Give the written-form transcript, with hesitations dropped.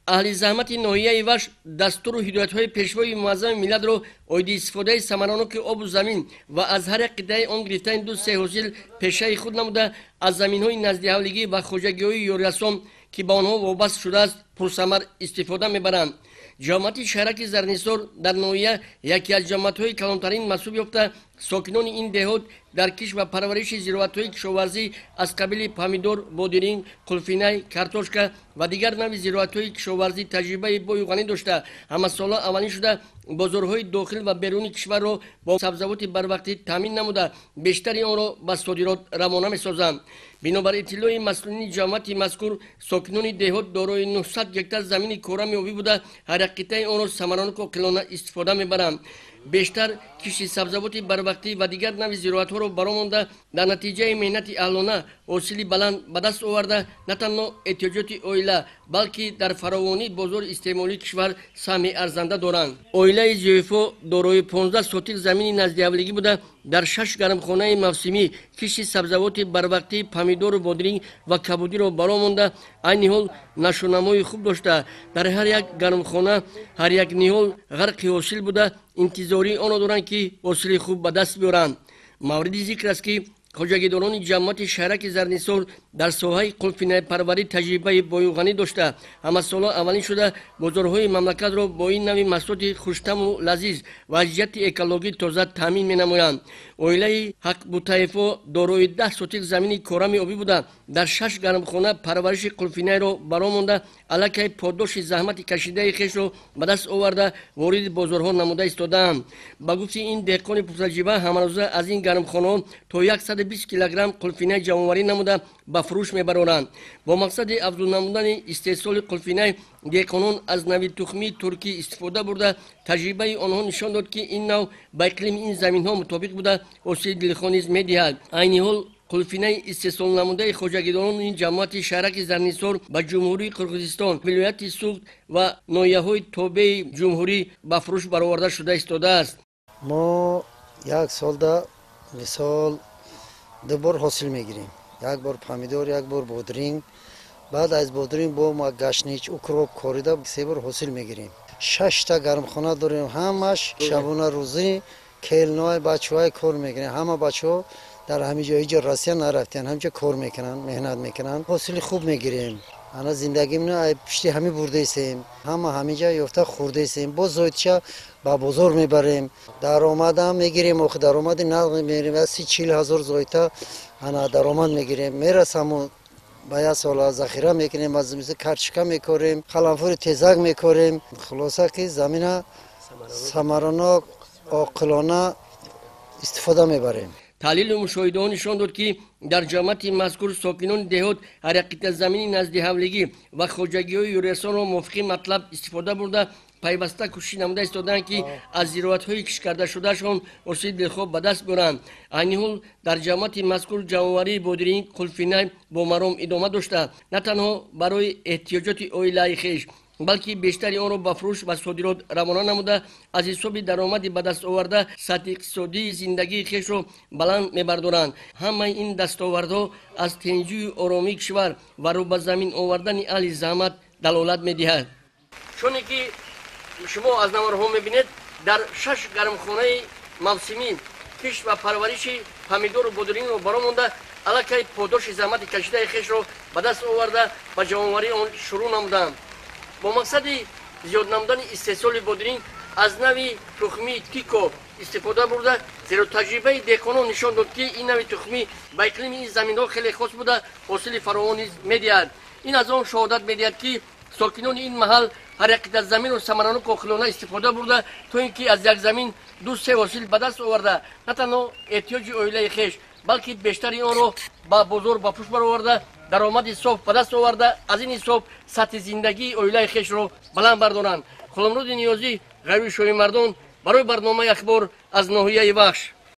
اهل زحمت ناحیه وش دستور و هدایت‌های پیشوای معظم ملت را اوید استفاده ثمرانک آب و زمین و از هر قطعه آن گرفتن دو سه حاصل پیشه خود نموده از زمین‌های نزد حولگی و خوجگی‌های یوریاسوم که با آنها وابسته شده است پرثمر استفاده می‌برند. جامعه شهرک زرنیسار در ناحیه یکی از جامعه‌های کلانترین محسوب یافته. ساکنان این دهات در کشت و پرورش زراعت‌های کشاورزی از قبیل پامیدور، بادرنگ، قلفینه، کارتوشکا و دیگر نوع زراعت‌های کشاورزی تجربه بایغانی داشته. همه سالا اولین شده بازارهای داخل و بیرون کشور را با سبزیجات بروقتی تامین نموده بیشتر آن را به صادرات روانه می‌سازند. بنابر اطلاع مسئولین جامعه مذکور ساکنان دهات دارای 900 هکتار زمین کورم آبی بوده هر قطعه آن را ثمرانک و عاقلانه استفاده می‌برند. بیشتر کشت سبزیجات بروقتی و دیگر نوع زراعت‌ها را برآورده در نتیجه محنت اهلانه حاصلی بلند به دست آورده نه تنها احتیاجات عائله بلکه در فراوانی بازار استعمالی کشور سهم ارزنده دارند. عائله ضعیفا دارای 15 سوتیک زمین نزد حولگی بوده در 6 گرمخانه موسمی کشت سبزیجات بروقتی پامیدور و بادرنگ و کبودی را برآورده عین حال نشونمای خوب داشته در هر یک گرمخانه هر یک نهال غرق حاصل بوده انتظاری آن دارند که حاصل خوب به دست بیارند. مورد ذکر است که خوجگیداران جماعت شهرک زرنیسار در ساحه قلفینه پروری تجربه بایغانی داشته همه سالا اولین شده بازارهای مملکت را با این نوع محصولات خوش‌طعم و لذیذ و از جهت اکولوژی تازه تامین می‌نمایند. عائله حق بوطیفا دارای 10 سوتیک زمین کورم آبی بوده در 6 گرمخانه پرورش قلفینه را برآورده علاکه پاداش زحمت کشیده خویش را به دست آورده وارد بازارها نموده ایستادند. با گفت این دهقان پرتجربه همروزه از این گرمخانه تا 120 کیلوگرم قلفینه جمع‌آوری نموده به فروش میبرند. با مقصد افزون نمودن استحصال قلفینه دهقانان از نوع تخمی ترکی استفاده برده تجربه آنها نشان داد که این نوع با اقلیم این زمین‌ها مطابق بوده حاصل دلخوانیز می‌دهد. عین حال قلفینه استحصال نموده خوجگیداران این جماعت شهرک زرنیسار به جمهوری قرقیزستان ولایت سوخت و ناحیه‌های تابع جمهوری به فروش برآورده شده ایستاده است. ما یک سال دا مثال دو بار حاصل میگیریم یک بار پامیدور یک بار بادرنگ بعد از بادرنگ با ما گشنیج اوکراپ کوریده 3 بار حاصل میگیریم 6 تا گرمخانه داریم همش شبانه روزی کلنای بچهای کار میکنن همه بچه‌ها در همه جای روسیه نرفتن همینجا کار میکنن مهنت میکنن حاصل خوب میگیریم. انا زندگیمون پشت همه برده ایستیم همینجا یافته خورده ایستیم با زایدچه با بازار میبریم درآمد هم میگیریم و درآمد نقد میگیریم از 30-40 هزار زایده انا درآمد میگیریم میرسم با یک سال ذخیره میکنیم از مثل کرچکا میکاریم خلنفور تیزک میکاریم خلاصه که زمینه ثمرانه عاقلانه استفاده میبریم. تحلیل و مشاهده نشان داد که در جامعه مذکور ساکنان دهات حرکت زمین نزد حولگی و خوجگی‌های یوریاسان را موافق مطلب استفاده برده پیوسته کوشش نموده ایستادند که از زراعت‌های کشت کرده شدهشان حاصل دلخواه به دست بیارند. عین حال در جامعه مذکور جمع‌آوری بادرنگ قلفینه با مرام ادامه داشته نه تنها برای احتیاجات عائله خویش بلکه بیشتری آن را به فروش و صادرات روانه نموده از حساب درآمد به دست آورده سطح اقتصادی زندگی خویش را بلند می‌بردارند. همه این دستاوردها از تنظیم آرامی کشور و رو به زمین آوردن اهل زحمت دلالت می‌دهد. چون که شما از نمونه‌ها می‌بینید در 6 گرمخانه موسمی کشت و پرورش پامیدور و بادرنگ را برآورده علاکه پاداش زحمت کشیده خویش را به دست آورده به جمع‌آوری آن شروع نمودند. با مقصد زیاد نمودن استحصال بادرنگ از نوع تخمی تیکو استفاده برده زیرا تجربه دهقانان نشان داد که این نوع تخمی با اقلیم این زمین‌ها خیلی خاص بوده حاصل فراوان می‌دهد. این از آن شهادت می‌دهد که ساکنان این محل حرکت از زمین و ثمرانک عاقلانه استفاده برده تا اینکه از یک زمین 2-3 حاصل به دست آورده نه تنها احتیاج عائله خویش بلکه بیشتری آن را با بازار به فروش برآورده درآمد صاف به دست آورده از این حساب سطح زندگی عائله خویش را بلند بردارند. قلمرو نیازی غیبی شوی مردان برای برنامه اخبار از ناحیه وخش.